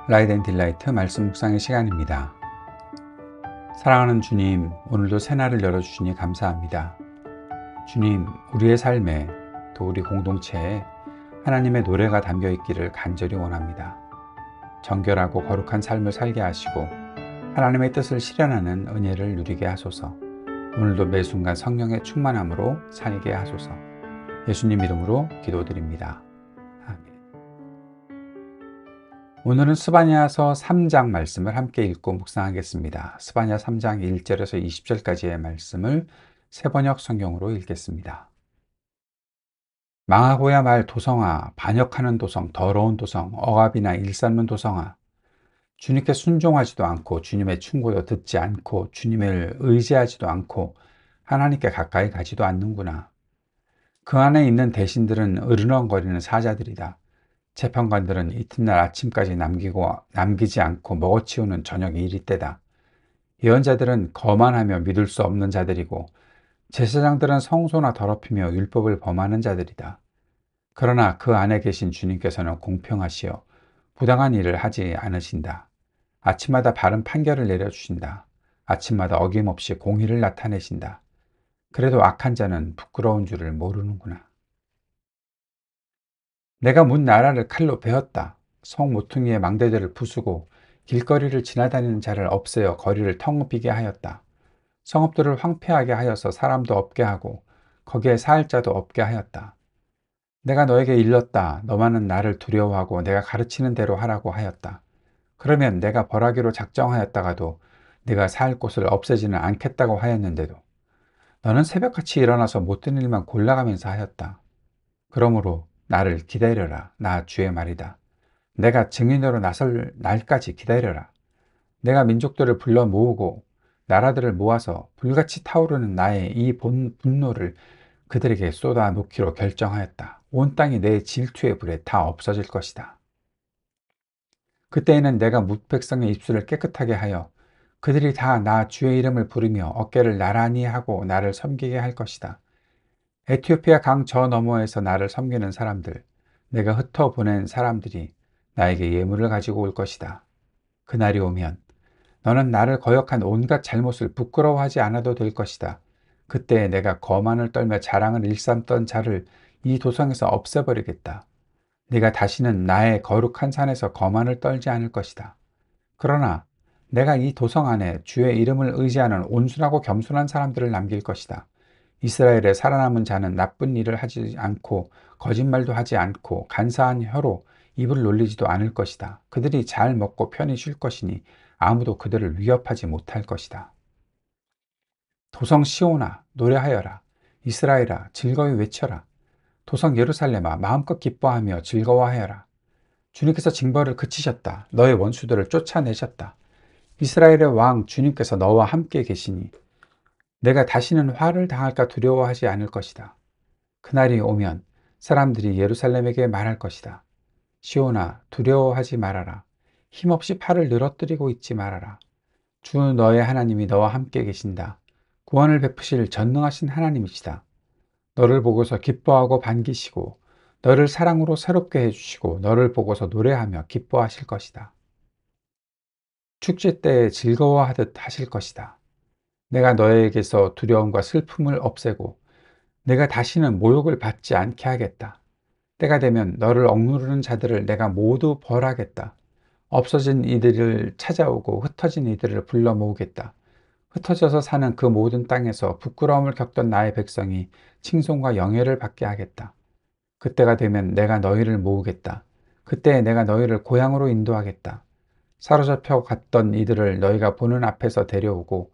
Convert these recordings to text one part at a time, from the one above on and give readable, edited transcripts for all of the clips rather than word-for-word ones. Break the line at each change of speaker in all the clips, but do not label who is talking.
라이드 앤 딜라이트 말씀 묵상의 시간입니다. 사랑하는 주님, 오늘도 새날을 열어주시니 감사합니다. 주님, 우리의 삶에 또 우리 공동체에 하나님의 노래가 담겨 있기를 간절히 원합니다. 정결하고 거룩한 삶을 살게 하시고 하나님의 뜻을 실현하는 은혜를 누리게 하소서. 오늘도 매 순간 성령의 충만함으로 살게 하소서. 예수님 이름으로 기도드립니다. 아멘. 오늘은 스바냐서 3장 말씀을 함께 읽고 묵상하겠습니다. 스바냐 3장 1절에서 20절까지의 말씀을 새번역 성경으로 읽겠습니다. 망하고야 말 도성아, 반역하는 도성, 더러운 도성, 억압이나 일삼는 도성아, 주님께 순종하지도 않고 주님의 충고도 듣지 않고 주님을 의지하지도 않고 하나님께 가까이 가지도 않는구나. 그 안에 있는 대신들은 으르렁거리는 사자들이다. 재판관들은 이튿날 아침까지 남기지 않고 먹어치우는 저녁 이리 때다. 예언자들은 거만하며 믿을 수 없는 자들이고 제사장들은 성소나 더럽히며 율법을 범하는 자들이다. 그러나 그 안에 계신 주님께서는 공평하시어 부당한 일을 하지 않으신다. 아침마다 바른 판결을 내려주신다. 아침마다 어김없이 공의를 나타내신다. 그래도 악한 자는 부끄러운 줄을 모르는구나. 내가 문 나라를 칼로 베었다. 성 모퉁이의 망대들을 부수고 길거리를 지나다니는 자를 없애어 거리를 텅 비게 하였다. 성읍들을 황폐하게 하여서 사람도 없게 하고 거기에 살 자도 없게 하였다. 내가 너에게 일렀다. 너만은 나를 두려워하고 내가 가르치는 대로 하라고 하였다. 그러면 내가 벌하기로 작정하였다가도 네가 살 곳을 없애지는 않겠다고 하였는데도 너는 새벽같이 일어나서 못된 일만 골라가면서 하였다. 그러므로 나를 기다려라. 나 주의 말이다. 내가 증인으로 나설 날까지 기다려라. 내가 민족들을 불러 모으고 나라들을 모아서 불같이 타오르는 나의 이 분노를 그들에게 쏟아 놓기로 결정하였다. 온 땅이 내 질투의 불에 다 없어질 것이다. 그때에는 내가 뭇백성의 입술을 깨끗하게 하여 그들이 다 나 주의 이름을 부르며 어깨를 나란히 하고 나를 섬기게 할 것이다. 에티오피아 강 저 너머에서 나를 섬기는 사람들, 내가 흩어보낸 사람들이 나에게 예물을 가지고 올 것이다. 그날이 오면 너는 나를 거역한 온갖 잘못을 부끄러워하지 않아도 될 것이다. 그때 내가 거만을 떨며 자랑을 일삼던 자를 이 도성에서 없애버리겠다. 네가 다시는 나의 거룩한 산에서 거만을 떨지 않을 것이다. 그러나 내가 이 도성 안에 주의 이름을 의지하는 온순하고 겸손한 사람들을 남길 것이다. 이스라엘의 살아남은 자는 나쁜 일을 하지 않고 거짓말도 하지 않고 간사한 혀로 입을 놀리지도 않을 것이다. 그들이 잘 먹고 편히 쉴 것이니 아무도 그들을 위협하지 못할 것이다. 도성 시온아, 노래하여라. 이스라엘아, 즐거이 외쳐라. 도성 예루살렘아, 마음껏 기뻐하며 즐거워하여라. 주님께서 징벌을 그치셨다. 너의 원수들을 쫓아내셨다. 이스라엘의 왕 주님께서 너와 함께 계시니 내가 다시는 화를 당할까 두려워하지 않을 것이다. 그날이 오면 사람들이 예루살렘에게 말할 것이다. 시온아, 두려워하지 말아라. 힘없이 팔을 늘어뜨리고 있지 말아라. 주 너의 하나님이 너와 함께 계신다. 구원을 베푸실 전능하신 하나님이시다. 너를 보고서 기뻐하고 반기시고 너를 사랑으로 새롭게 해주시고 너를 보고서 노래하며 기뻐하실 것이다. 축제 때에 즐거워하듯 하실 것이다. 내가 너에게서 두려움과 슬픔을 없애고 내가 다시는 모욕을 받지 않게 하겠다. 때가 되면 너를 억누르는 자들을 내가 모두 벌하겠다. 없어진 이들을 찾아오고 흩어진 이들을 불러 모으겠다. 흩어져서 사는 그 모든 땅에서 부끄러움을 겪던 나의 백성이 칭송과 영예를 받게 하겠다. 그때가 되면 내가 너희를 모으겠다. 그때 내가 너희를 고향으로 인도하겠다. 사로잡혀 갔던 이들을 너희가 보는 앞에서 데려오고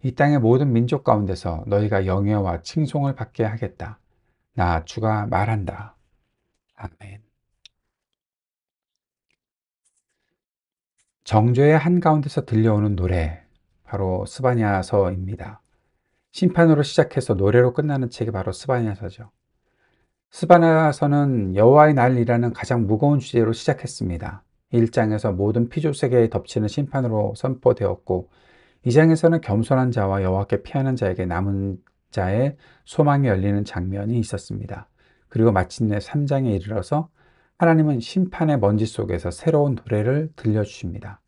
이 땅의 모든 민족 가운데서 너희가 영예와 칭송을 받게 하겠다. 나 주가 말한다. 아멘. 정죄의 한가운데서 들려오는 노래, 바로 스바냐서입니다. 심판으로 시작해서 노래로 끝나는 책이 바로 스바냐서죠. 스바냐서는 여호와의 날이라는 가장 무거운 주제로 시작했습니다. 1장에서 모든 피조세계에 덮치는 심판으로 선포되었고 2장에서는 겸손한 자와 여호와께 피하는 자에게 남은 자의 소망이 열리는 장면이 있었습니다. 그리고 마침내 3장에 이르러서 하나님은 심판의 먼지 속에서 새로운 노래를 들려주십니다.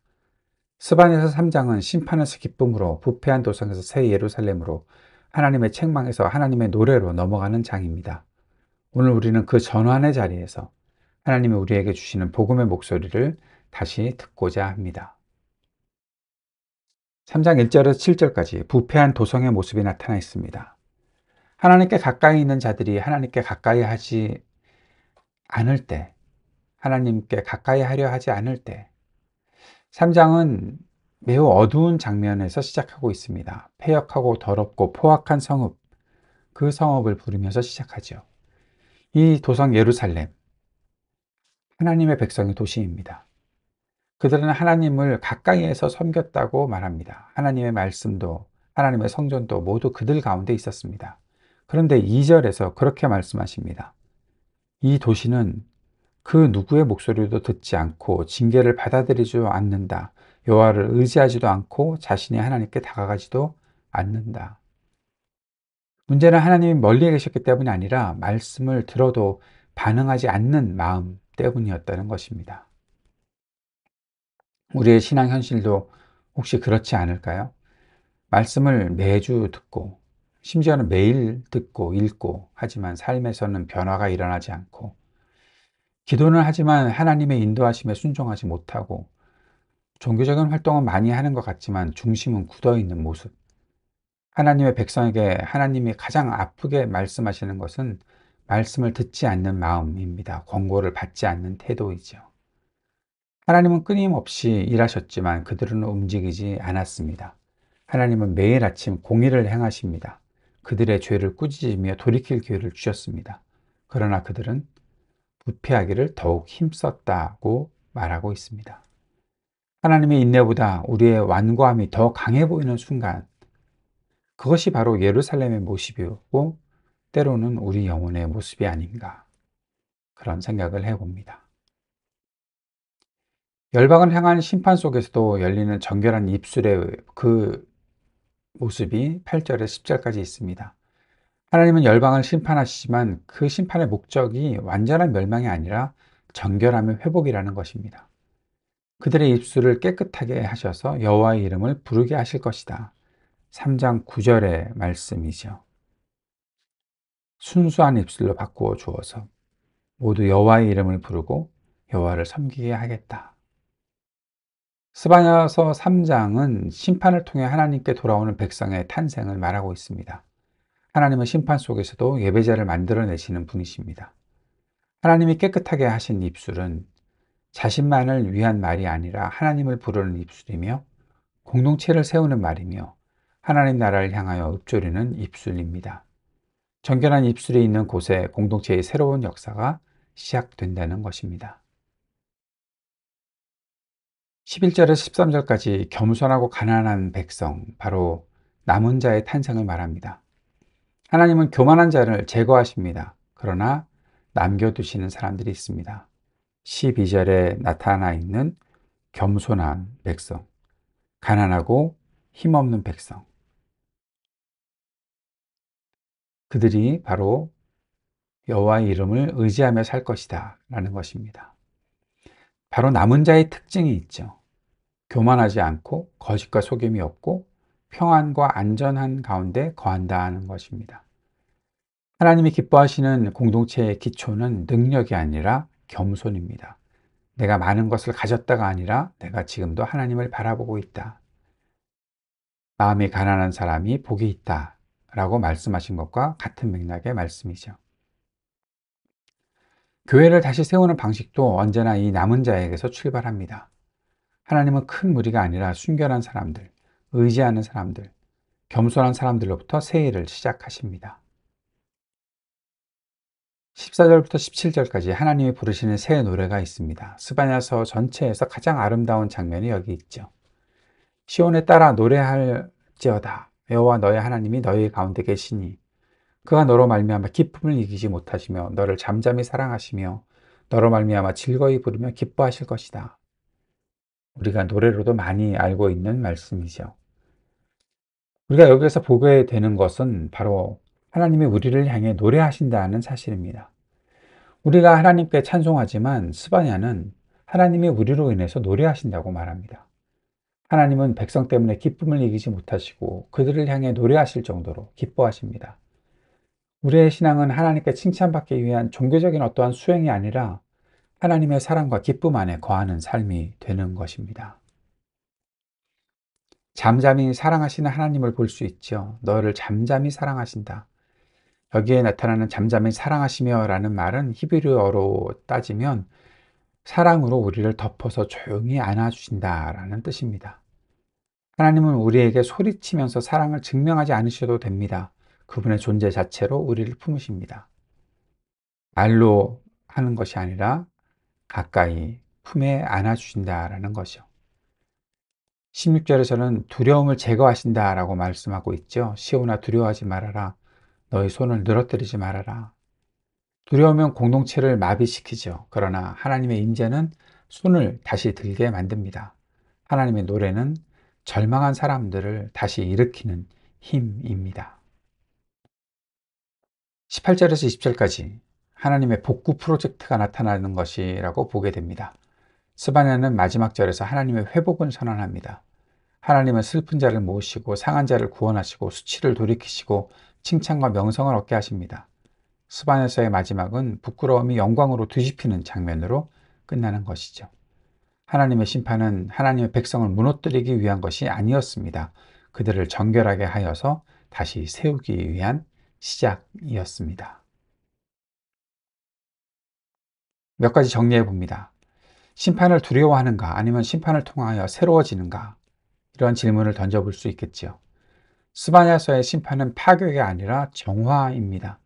스바냐서 3장은 심판에서 기쁨으로, 부패한 도성에서 새 예루살렘으로, 하나님의 책망에서 하나님의 노래로 넘어가는 장입니다. 오늘 우리는 그 전환의 자리에서 하나님이 우리에게 주시는 복음의 목소리를 다시 듣고자 합니다. 3장 1절에서 7절까지 부패한 도성의 모습이 나타나 있습니다. 하나님께 가까이 있는 자들이 하나님께 가까이 하지 않을 때, 하나님께 가까이 하려 하지 않을 때, 3장은 매우 어두운 장면에서 시작하고 있습니다. 패역하고 더럽고 포악한 성읍, 그 성읍을 부르면서 시작하죠. 이 도성 예루살렘, 하나님의 백성의 도시입니다. 그들은 하나님을 가까이에서 섬겼다고 말합니다. 하나님의 말씀도 하나님의 성전도 모두 그들 가운데 있었습니다. 그런데 2절에서 그렇게 말씀하십니다. 이 도시는 그 누구의 목소리도 듣지 않고 징계를 받아들이지 않는다. 여호와를 의지하지도 않고 자신이 하나님께 다가가지도 않는다. 문제는 하나님이 멀리 계셨기 때문이 아니라 말씀을 들어도 반응하지 않는 마음 때문이었다는 것입니다. 우리의 신앙 현실도 혹시 그렇지 않을까요? 말씀을 매주 듣고, 심지어는 매일 듣고 읽고 하지만 삶에서는 변화가 일어나지 않고, 기도는 하지만 하나님의 인도하심에 순종하지 못하고, 종교적인 활동은 많이 하는 것 같지만 중심은 굳어 있는 모습. 하나님의 백성에게 하나님이 가장 아프게 말씀하시는 것은 말씀을 듣지 않는 마음입니다. 권고를 받지 않는 태도이죠. 하나님은 끊임없이 일하셨지만 그들은 움직이지 않았습니다. 하나님은 매일 아침 공의를 행하십니다. 그들의 죄를 꾸짖으며 돌이킬 기회를 주셨습니다. 그러나 그들은 부패하기를 더욱 힘썼다고 말하고 있습니다. 하나님의 인내보다 우리의 완고함이 더 강해 보이는 순간, 그것이 바로 예루살렘의 모습이었고 때로는 우리 영혼의 모습이 아닌가, 그런 생각을 해봅니다. 열방을 향한 심판 속에서도 열리는 정결한 입술의 그 모습이 8절에서 10절까지 있습니다. 하나님은 열방을 심판하시지만 그 심판의 목적이 완전한 멸망이 아니라 정결함의 회복이라는 것입니다. 그들의 입술을 깨끗하게 하셔서 여호와의 이름을 부르게 하실 것이다. 3장 9절의 말씀이죠. 순수한 입술로 바꾸어 주어서 모두 여호와의 이름을 부르고 여호와를 섬기게 하겠다. 스바냐서 3장은 심판을 통해 하나님께 돌아오는 백성의 탄생을 말하고 있습니다. 하나님은 심판 속에서도 예배자를 만들어내시는 분이십니다. 하나님이 깨끗하게 하신 입술은 자신만을 위한 말이 아니라 하나님을 부르는 입술이며 공동체를 세우는 말이며 하나님 나라를 향하여 읊조리는 입술입니다. 정결한 입술이 있는 곳에 공동체의 새로운 역사가 시작된다는 것입니다. 11절에서 13절까지 겸손하고 가난한 백성, 바로 남은 자의 탄생을 말합니다. 하나님은 교만한 자를 제거하십니다. 그러나 남겨두시는 사람들이 있습니다. 12절에 나타나 있는 겸손한 백성, 가난하고 힘없는 백성, 그들이 바로 여호와의 이름을 의지하며 살 것이다 라는 것입니다. 바로 남은 자의 특징이 있죠. 교만하지 않고 거짓과 속임이 없고 평안과 안전한 가운데 거한다는 것입니다. 하나님이 기뻐하시는 공동체의 기초는 능력이 아니라 겸손입니다. 내가 많은 것을 가졌다가 아니라 내가 지금도 하나님을 바라보고 있다. 마음이 가난한 사람이 복이 있다 라고 말씀하신 것과 같은 맥락의 말씀이죠. 교회를 다시 세우는 방식도 언제나 이 남은 자에게서 출발합니다. 하나님은 큰 무리가 아니라 순결한 사람들, 의지하는 사람들, 겸손한 사람들로부터 새 일을 시작하십니다. 14절부터 17절까지 하나님이 부르시는 새 노래가 있습니다. 스바냐서 전체에서 가장 아름다운 장면이 여기 있죠. 시온에 따라 노래할지어다. 여호와 너의 하나님이 너희 가운데 계시니 그가 너로 말미암아 기쁨을 이기지 못하시며 너를 잠잠히 사랑하시며 너로 말미암아 즐거이 부르며 기뻐하실 것이다. 우리가 노래로도 많이 알고 있는 말씀이죠. 우리가 여기에서 보게 되는 것은 바로 하나님이 우리를 향해 노래하신다는 사실입니다. 우리가 하나님께 찬송하지만 스바냐는 하나님이 우리로 인해서 노래하신다고 말합니다. 하나님은 백성 때문에 기쁨을 이기지 못하시고 그들을 향해 노래하실 정도로 기뻐하십니다. 우리의 신앙은 하나님께 칭찬받기 위한 종교적인 어떠한 수행이 아니라 하나님의 사랑과 기쁨 안에 거하는 삶이 되는 것입니다. 잠잠히 사랑하시는 하나님을 볼 수 있죠. 너를 잠잠히 사랑하신다. 여기에 나타나는 잠잠히 사랑하시며 라는 말은 히브리어로 따지면 사랑으로 우리를 덮어서 조용히 안아주신다 라는 뜻입니다. 하나님은 우리에게 소리치면서 사랑을 증명하지 않으셔도 됩니다. 그분의 존재 자체로 우리를 품으십니다. 말로 하는 것이 아니라 가까이 품에 안아주신다라는 것이요. 16절에서는 두려움을 제거하신다라고 말씀하고 있죠. 시온아 두려워하지 말아라. 너희 손을 늘어뜨리지 말아라. 두려우면 공동체를 마비시키죠. 그러나 하나님의 임재는 손을 다시 들게 만듭니다. 하나님의 노래는 절망한 사람들을 다시 일으키는 힘입니다. 18절에서 20절까지 하나님의 복구 프로젝트가 나타나는 것이라고 보게 됩니다. 스바냐는 마지막 절에서 하나님의 회복을 선언합니다. 하나님은 슬픈 자를 모으시고 상한 자를 구원하시고 수치를 돌이키시고 칭찬과 명성을 얻게 하십니다. 스바냐서의 마지막은 부끄러움이 영광으로 뒤집히는 장면으로 끝나는 것이죠. 하나님의 심판은 하나님의 백성을 무너뜨리기 위한 것이 아니었습니다. 그들을 정결하게 하여서 다시 세우기 위한 시작이었습니다. 몇 가지 정리해 봅니다. 심판을 두려워하는가 아니면 심판을 통하여 새로워지는가? 이런 질문을 던져볼 수 있겠지요. 스바냐서의 심판은 파괴가 아니라 정화입니다.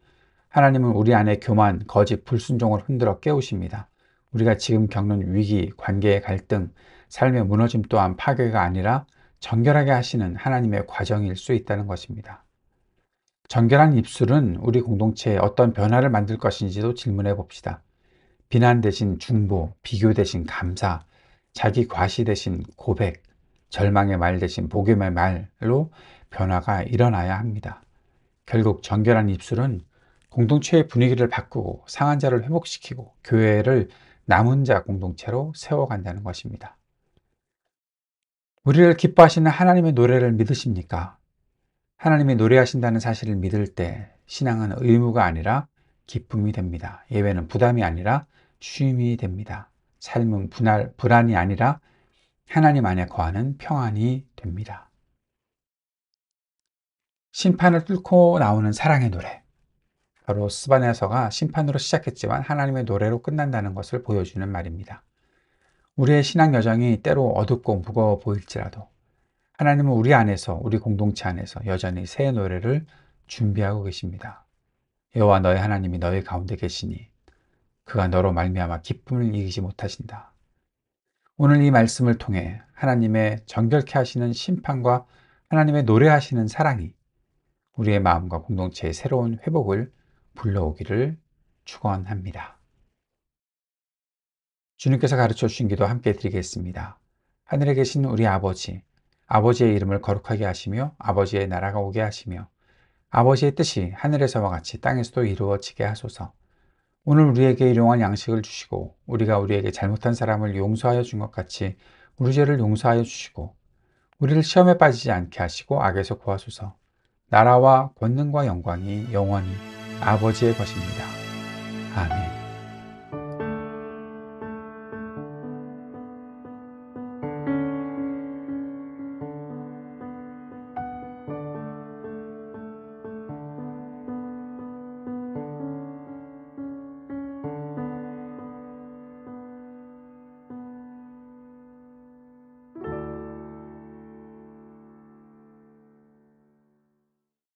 하나님은 우리 안에 교만, 거짓, 불순종을 흔들어 깨우십니다. 우리가 지금 겪는 위기, 관계의 갈등, 삶의 무너짐 또한 파괴가 아니라 정결하게 하시는 하나님의 과정일 수 있다는 것입니다. 정결한 입술은 우리 공동체에 어떤 변화를 만들 것인지도 질문해 봅시다. 비난 대신 중보, 비교 대신 감사, 자기 과시 대신 고백, 절망의 말 대신 복음의 말로 변화가 일어나야 합니다. 결국 정결한 입술은 공동체의 분위기를 바꾸고 상한 자를 회복시키고 교회를 남은 자 공동체로 세워간다는 것입니다. 우리를 기뻐하시는 하나님의 노래를 믿으십니까? 하나님이 노래하신다는 사실을 믿을 때 신앙은 의무가 아니라 기쁨이 됩니다. 예배는 부담이 아니라 쉼이 됩니다. 삶은 불안이 아니라 하나님 안에 거하는 평안이 됩니다. 심판을 뚫고 나오는 사랑의 노래. 바로 스바냐서가 심판으로 시작했지만 하나님의 노래로 끝난다는 것을 보여주는 말입니다. 우리의 신앙 여정이 때로 어둡고 무거워 보일지라도 하나님은 우리 안에서, 우리 공동체 안에서 여전히 새 노래를 준비하고 계십니다. 여호와 너의 하나님이 너희 가운데 계시니 그가 너로 말미암아 기쁨을 이기지 못하신다. 오늘 이 말씀을 통해 하나님의 정결케 하시는 심판과 하나님의 노래하시는 사랑이 우리의 마음과 공동체의 새로운 회복을 불러오기를 축원합니다. 주님께서 가르쳐 주신 기도 함께 드리겠습니다. 하늘에 계신 우리 아버지, 아버지의 이름을 거룩하게 하시며 아버지의 나라가 오게 하시며 아버지의 뜻이 하늘에서와 같이 땅에서도 이루어지게 하소서. 오늘 우리에게 일용할 양식을 주시고 우리가 우리에게 잘못한 사람을 용서하여 준 것 같이 우리 죄를 용서하여 주시고 우리를 시험에 빠지지 않게 하시고 악에서 구하소서. 나라와 권능과 영광이 영원히 아버지의 것입니다. 아멘.